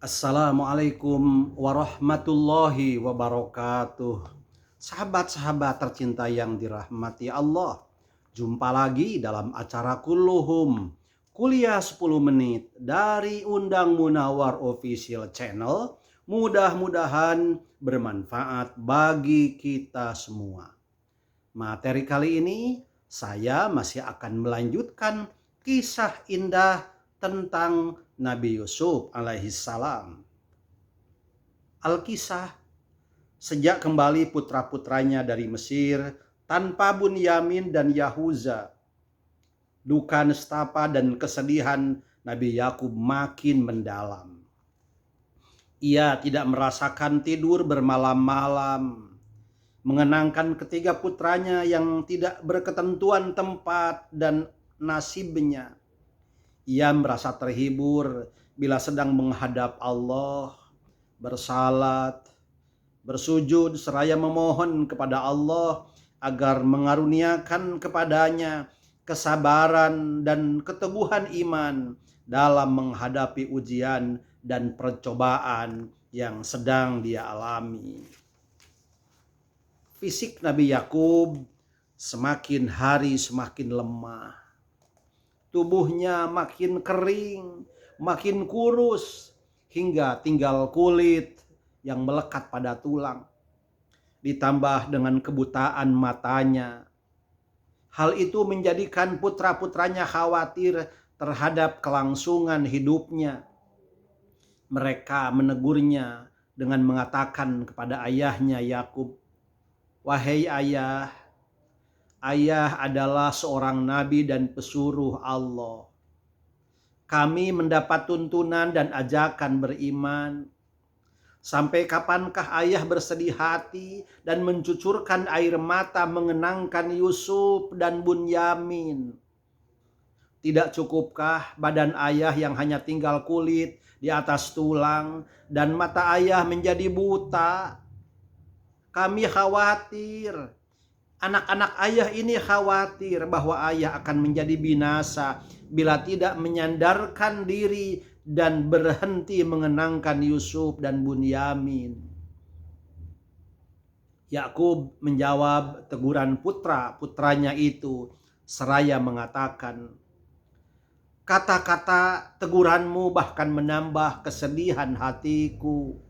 Assalamualaikum warahmatullahi wabarakatuh. Sahabat-sahabat tercinta yang dirahmati Allah. Jumpa lagi dalam acara Kulluhum. Kuliah 10 menit dari Undang Munawar Official Channel. Mudah-mudahan bermanfaat bagi kita semua. Materi kali ini saya masih akan melanjutkan kisah indah tentang Nabi Yusuf alaihissalam. Al-Kisah, sejak kembali putra-putranya dari Mesir tanpa Bunyamin dan Yahuza, duka nestapa dan kesedihan Nabi Yakub makin mendalam. Ia tidak merasakan tidur bermalam-malam, mengenangkan ketiga putranya yang tidak berketentuan tempat dan nasibnya. Ia merasa terhibur bila sedang menghadap Allah, bersalat, bersujud seraya memohon kepada Allah agar mengaruniakan kepadanya kesabaran dan keteguhan iman dalam menghadapi ujian dan percobaan yang sedang dia alami. Fisik Nabi Yakub semakin hari semakin lemah. Tubuhnya makin kering, makin kurus, hingga tinggal kulit yang melekat pada tulang. Ditambah dengan kebutaan matanya. Hal itu menjadikan putra-putranya khawatir terhadap kelangsungan hidupnya. Mereka menegurnya dengan mengatakan kepada ayahnya Yakub, "Wahai ayah, Ayah adalah seorang nabi dan pesuruh Allah. Kami mendapat tuntunan dan ajakan beriman. Sampai kapankah ayah bersedih hati dan mencucurkan air mata mengenangkan Yusuf dan Bunyamin? Tidak cukupkah badan ayah yang hanya tinggal kulit di atas tulang dan mata ayah menjadi buta? Kami khawatir. Anak-anak ayah ini khawatir bahwa ayah akan menjadi binasa bila tidak menyandarkan diri dan berhenti mengenangkan Yusuf dan Bunyamin." Yakub menjawab teguran putra-putranya itu seraya mengatakan, "Kata-kata teguranmu bahkan menambah kesedihan hatiku,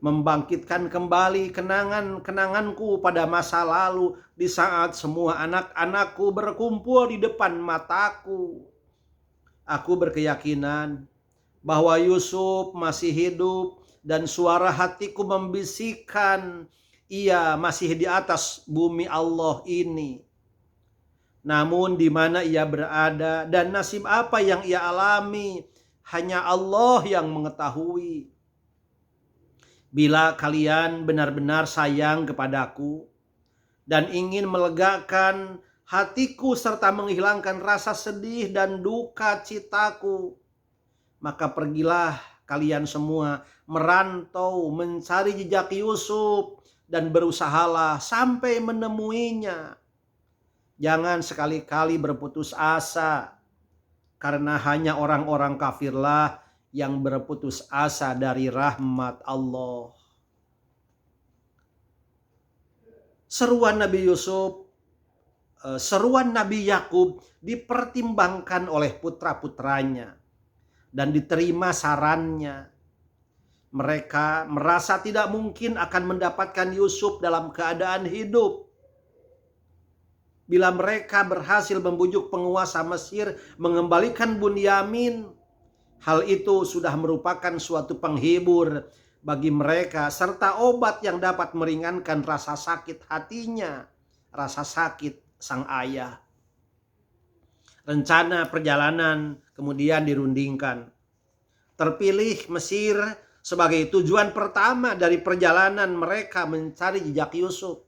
membangkitkan kembali kenangan-kenanganku pada masa lalu di saat semua anak-anakku berkumpul di depan mataku. Aku berkeyakinan bahwa Yusuf masih hidup dan suara hatiku membisikkan ia masih di atas bumi Allah ini. Namun di mana ia berada dan nasib apa yang ia alami, hanya Allah yang mengetahui. Bila kalian benar-benar sayang kepadaku dan ingin melegakan hatiku serta menghilangkan rasa sedih dan duka citaku, maka pergilah kalian semua merantau mencari jejak Yusuf dan berusahalah sampai menemuinya. Jangan sekali-kali berputus asa, karena hanya orang-orang kafirlah yang berputus asa dari rahmat Allah." Seruan Nabi Yakub dipertimbangkan oleh putra-putranya dan diterima sarannya. Mereka merasa tidak mungkin akan mendapatkan Yusuf dalam keadaan hidup. Bila mereka berhasil membujuk penguasa Mesir mengembalikan Bunyamin, hal itu sudah merupakan suatu penghibur bagi mereka serta obat yang dapat meringankan rasa sakit hatinya, rasa sakit sang ayah. Rencana perjalanan kemudian dirundingkan. Terpilih Mesir sebagai tujuan pertama dari perjalanan mereka mencari jejak Yusuf.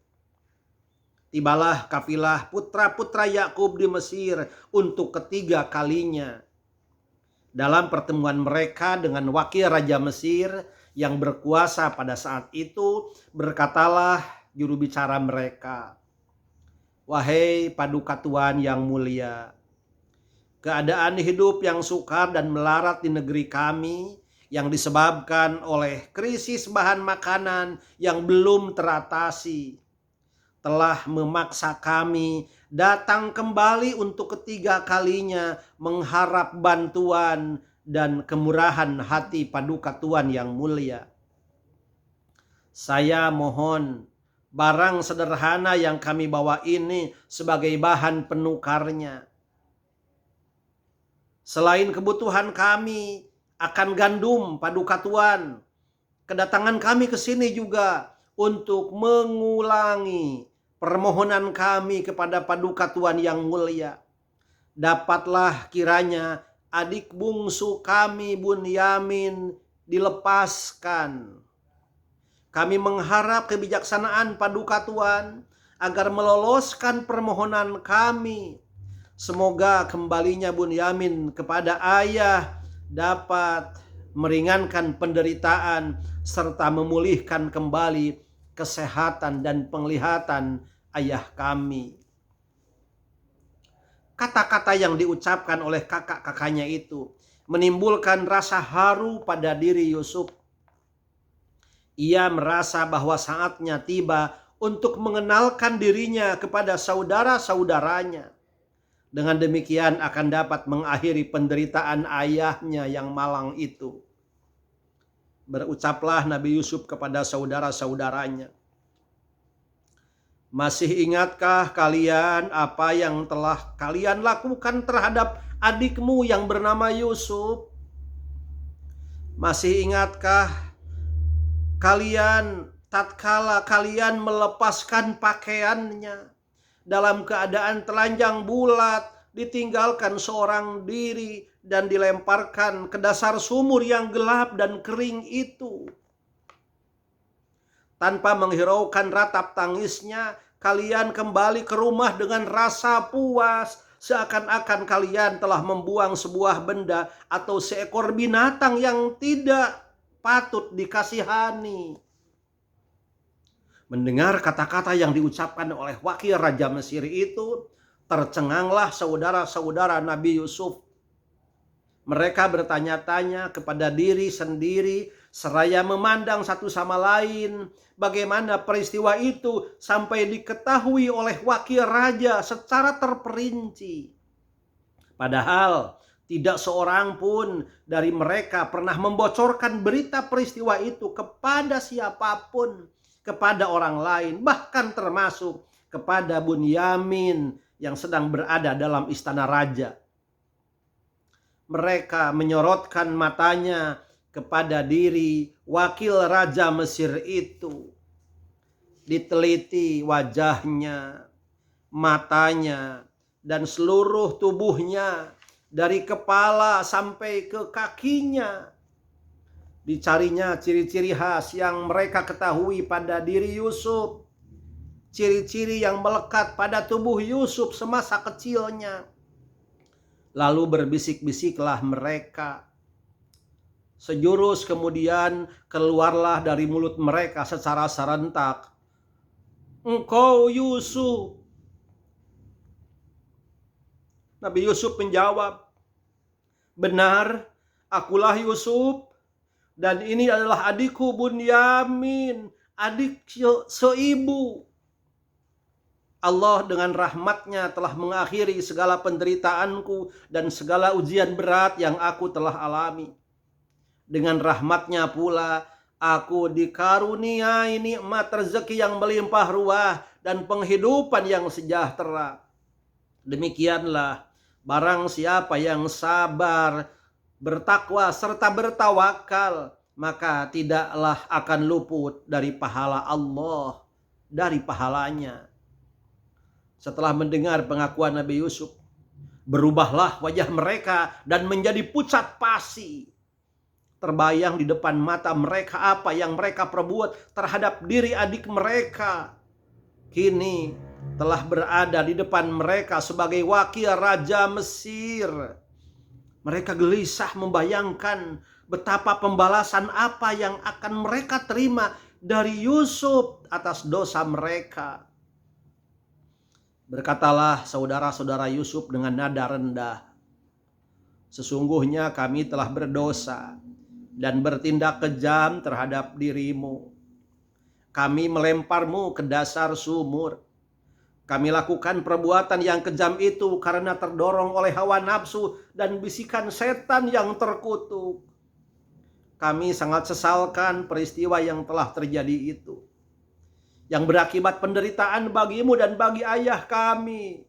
Tibalah kafilah putra-putra Yakub di Mesir untuk ketiga kalinya. Dalam pertemuan mereka dengan wakil Raja Mesir yang berkuasa pada saat itu, berkatalah juru bicara mereka, "Wahai paduka Tuan yang mulia, keadaan hidup yang sukar dan melarat di negeri kami yang disebabkan oleh krisis bahan makanan yang belum teratasi telah memaksa kami datang kembali untuk ketiga kalinya mengharap bantuan dan kemurahan hati Paduka Tuhan yang mulia. Saya mohon barang sederhana yang kami bawa ini sebagai bahan penukarnya. Selain kebutuhan kami akan gandum Paduka Tuhan, kedatangan kami ke sini juga untuk mengulangi permohonan kami kepada Paduka Tuhan yang mulia. Dapatlah kiranya adik bungsu kami Bunyamin dilepaskan. Kami mengharap kebijaksanaan Paduka Tuhan agar meloloskan permohonan kami. Semoga kembalinya Bunyamin kepada ayah dapat meringankan penderitaan serta memulihkan kembali kesehatan dan penglihatan ayah kami. Kata-kata yang diucapkan oleh kakak-kakaknya itu menimbulkan rasa haru pada diri Yusuf. Ia merasa bahwa saatnya tiba untuk mengenalkan dirinya kepada saudara-saudaranya. Dengan demikian akan dapat mengakhiri penderitaan ayahnya yang malang itu. Berucaplah Nabi Yusuf kepada saudara-saudaranya, "Masih ingatkah kalian apa yang telah kalian lakukan terhadap adikmu yang bernama Yusuf? Masih ingatkah kalian tatkala kalian melepaskan pakaiannya dalam keadaan telanjang bulat, ditinggalkan seorang diri dan dilemparkan ke dasar sumur yang gelap dan kering itu? Tanpa menghiraukan ratap tangisnya, kalian kembali ke rumah dengan rasa puas, seakan-akan kalian telah membuang sebuah benda atau seekor binatang yang tidak patut dikasihani." Mendengar kata-kata yang diucapkan oleh wakil Raja Mesir itu, tercenganglah saudara-saudara Nabi Yusuf. Mereka bertanya-tanya kepada diri sendiri seraya memandang satu sama lain bagaimana peristiwa itu sampai diketahui oleh wakil raja secara terperinci. Padahal tidak seorang pun dari mereka pernah membocorkan berita peristiwa itu kepada siapapun, kepada orang lain, bahkan termasuk kepada Bunyamin yang sedang berada dalam istana raja. Mereka menyorotkan matanya kepada diri wakil Raja Mesir itu. Diteliti wajahnya, matanya, dan seluruh tubuhnya dari kepala sampai ke kakinya. Dicarinya ciri-ciri khas yang mereka ketahui pada diri Yusuf. Ciri-ciri yang melekat pada tubuh Yusuf semasa kecilnya. Lalu berbisik-bisiklah mereka. Sejurus kemudian keluarlah dari mulut mereka secara serentak, "Engkau Yusuf." Nabi Yusuf menjawab, "Benar, akulah Yusuf. Dan ini adalah adikku Bunyamin, adik seibu. Allah dengan rahmatnya telah mengakhiri segala penderitaanku dan segala ujian berat yang aku telah alami. Dengan rahmatnya pula aku dikaruniai nikmat rezeki yang melimpah ruah dan penghidupan yang sejahtera. Demikianlah barang siapa yang sabar, bertakwa serta bertawakal, maka tidaklah akan luput dari pahala Allah, dari pahalanya." Setelah mendengar pengakuan Nabi Yusuf, berubahlah wajah mereka dan menjadi pucat pasi. Terbayang di depan mata mereka apa yang mereka perbuat terhadap diri adik mereka. Kini telah berada di depan mereka sebagai wakil Raja Mesir. Mereka gelisah membayangkan betapa pembalasan apa yang akan mereka terima dari Yusuf atas dosa mereka. Berkatalah saudara-saudara Yusuf dengan nada rendah, "Sesungguhnya kami telah berdosa dan bertindak kejam terhadap dirimu. Kami melemparmu ke dasar sumur. Kami lakukan perbuatan yang kejam itu karena terdorong oleh hawa nafsu dan bisikan setan yang terkutuk. Kami sangat sesalkan peristiwa yang telah terjadi itu, yang berakibat penderitaan bagimu dan bagi ayah kami.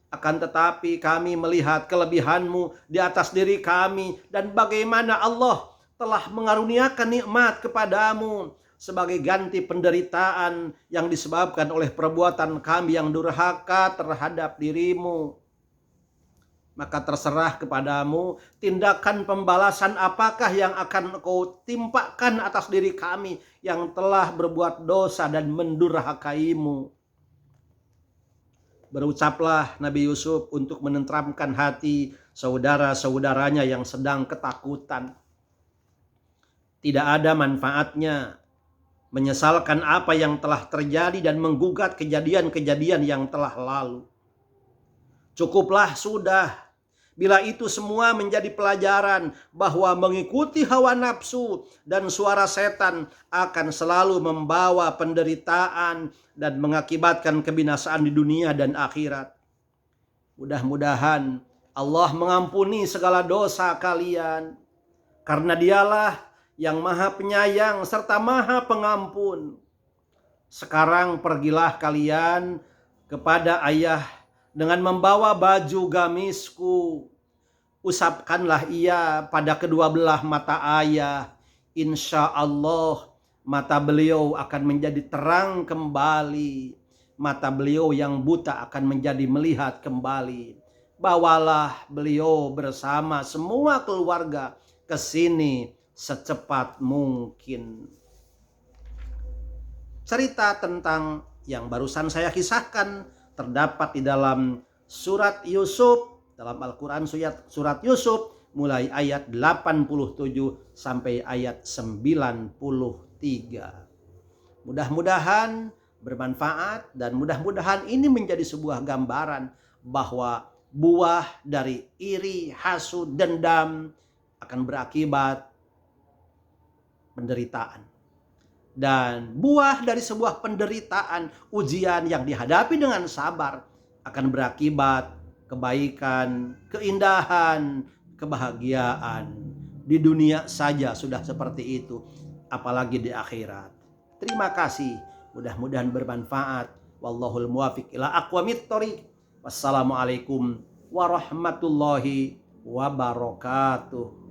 Akan tetapi kami melihat kelebihanmu di atas diri kami dan bagaimana Allah telah mengaruniakan nikmat kepadamu sebagai ganti penderitaan yang disebabkan oleh perbuatan kami yang durhaka terhadap dirimu. Maka terserah kepadamu tindakan pembalasan apakah yang akan kau timpakan atas diri kami yang telah berbuat dosa dan mendurhakaimu. Berucaplah Nabi Yusuf untuk menenteramkan hati saudara-saudaranya yang sedang ketakutan. Tidak ada manfaatnya menyesalkan apa yang telah terjadi dan menggugat kejadian-kejadian yang telah lalu. Cukuplah sudah bila itu semua menjadi pelajaran bahwa mengikuti hawa nafsu dan suara setan akan selalu membawa penderitaan dan mengakibatkan kebinasaan di dunia dan akhirat. Mudah-mudahan Allah mengampuni segala dosa kalian, karena Dialah yang Maha Penyayang serta Maha Pengampun. Sekarang pergilah kalian kepada ayah dengan membawa baju gamisku. Usapkanlah ia pada kedua belah mata ayah. Insya Allah mata beliau akan menjadi terang kembali. Mata beliau yang buta akan menjadi melihat kembali. Bawalah beliau bersama semua keluarga ke sini secepat mungkin. Cerita tentang yang barusan saya kisahkan terdapat di dalam surat Yusuf, dalam Al-Quran surat Yusuf mulai ayat 87 sampai ayat 93. Mudah-mudahan bermanfaat dan mudah-mudahan ini menjadi sebuah gambaran bahwa buah dari iri, hasud, dendam akan berakibat penderitaan. Dan buah dari sebuah penderitaan, ujian yang dihadapi dengan sabar akan berakibat kebaikan, keindahan, kebahagiaan. Di dunia saja sudah seperti itu, apalagi di akhirat. Terima kasih, mudah-mudahan bermanfaat. Wallahul muwafiq ila aqwamit thoriq. Wassalamualaikum warahmatullahi wabarakatuh.